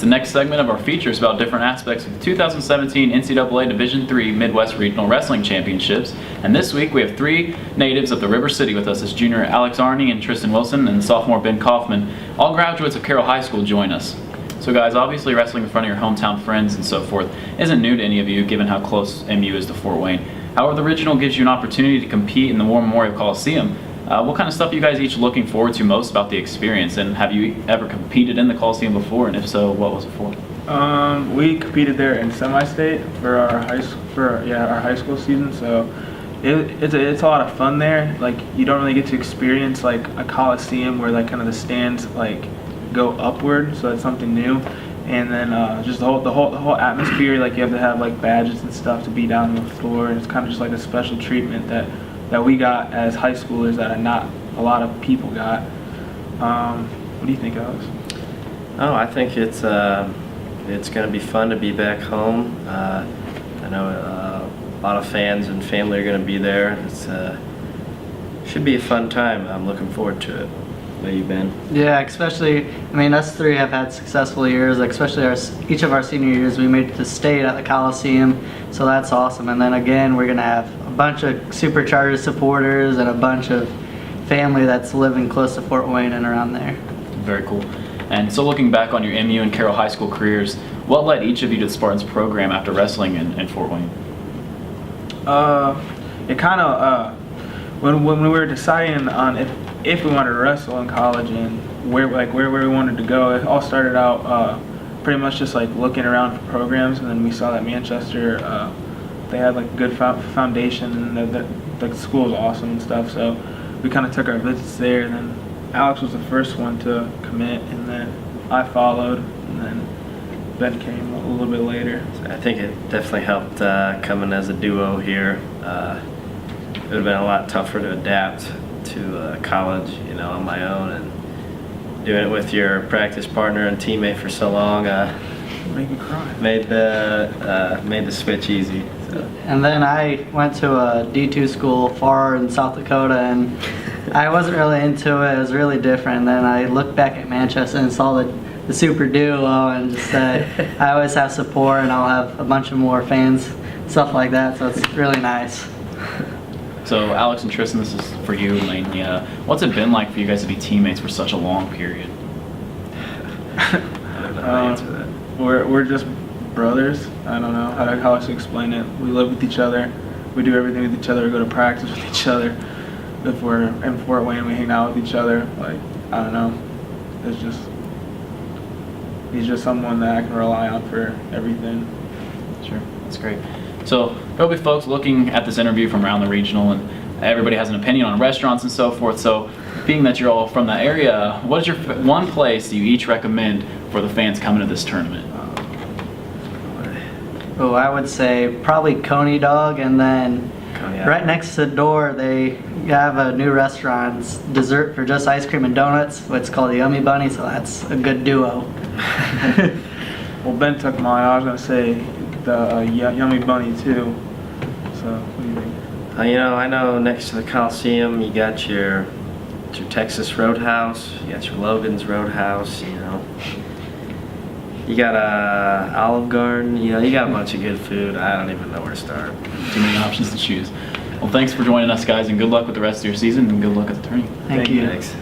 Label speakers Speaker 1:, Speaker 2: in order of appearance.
Speaker 1: The next segment of our feature is about different aspects of the 2017 NCAA Division III Midwest Regional Wrestling Championships. And this week we have three natives of the River City with us as junior Alex Arney and Tristan Wilson and sophomore Ben Cauffman. All graduates of Carroll High School join us. So guys, obviously wrestling in front of your hometown friends and so forth isn't new to any of you given how close MU is to Fort Wayne. However, the regional gives you an opportunity to compete in the War Memorial Coliseum. What kind of stuff are you guys each looking forward to most about the experience, and have you ever competed in the Coliseum before, and if so, what was it for?
Speaker 2: We competed there in semi-state for our high school season, so it's a lot of fun there. Like, you don't really get to experience like a Coliseum where like kind of the stands like go upward, so it's something new. And then just the whole atmosphere, like you have to have like badges and stuff to be down on the floor, and it's kind of just like a special treatment that we got as high schoolers that not a lot of people got. What do you think, Alex?
Speaker 3: Oh, I think it's going to be fun to be back home. I know a lot of fans and family are going to be there. It's should be a fun time. I'm looking forward to it. What have you been?
Speaker 4: Yeah, especially, I mean, us three have had successful years, especially each of our senior years we made it to state at the Coliseum, so that's awesome. And then again, we're going to have a bunch of Superchargers supporters and a bunch of family that's living close to Fort Wayne and around there.
Speaker 1: Very cool. And so looking back on your MU and Carroll High School careers, what led each of you to the Spartans program after wrestling in Fort Wayne?
Speaker 2: It kind of, when we were deciding on if we wanted to wrestle in college and where we wanted to go, it all started out pretty much just like looking around for programs, and then we saw that Manchester, they had like a good foundation, and the school was awesome and stuff, so we kind of took our visits there. And then Alex was the first one to commit, and then I followed, and then Ben came a little bit later.
Speaker 3: I think it definitely helped coming as a duo here. It would have been a lot tougher to adapt to college, on my own, and doing it with your practice partner and teammate for so long.
Speaker 2: Make me cry.
Speaker 3: Made the switch easy. So.
Speaker 4: And then I went to a D2 school far in South Dakota, and I wasn't really into it. It was really different. And then I looked back at Manchester and saw the super duo, and just said, I always have support, and I'll have a bunch of more fans, stuff like that. So it's really nice.
Speaker 1: So Alex and Tristan, this is for you mainly. What's it been like for you guys to be teammates for such a long period?
Speaker 3: I don't know how to answer that.
Speaker 2: We're just brothers. I don't know how else to explain it. We live with each other. We do everything with each other. We go to practice with each other. If we're in Fort Wayne, we hang out with each other. Like, I don't know. He's just someone that I can rely on for everything.
Speaker 1: Sure, that's great. So there'll be folks looking at this interview from around the regional, and everybody has an opinion on restaurants and so forth. So being that you're all from that area, what is your one place you each recommend for the fans coming to this tournament?
Speaker 4: Oh, I would say probably Coney Dog, and then right next to the door they have a new restaurant. It's dessert for just ice cream and donuts. It's called the Yummy Bunny, so that's a good duo.
Speaker 2: Well, Ben took mine. I was gonna say the Yummy Bunny too. So what do you think?
Speaker 3: I know next to the Coliseum you got your Texas Roadhouse, you got your Logan's Roadhouse, you got Olive Garden, you got a bunch of good food. I don't even know where to start.
Speaker 1: Too many options to choose. Well, thanks for joining us, guys, and good luck with the rest of your season, and good luck at the tourney.
Speaker 4: Thank you.
Speaker 3: Thanks.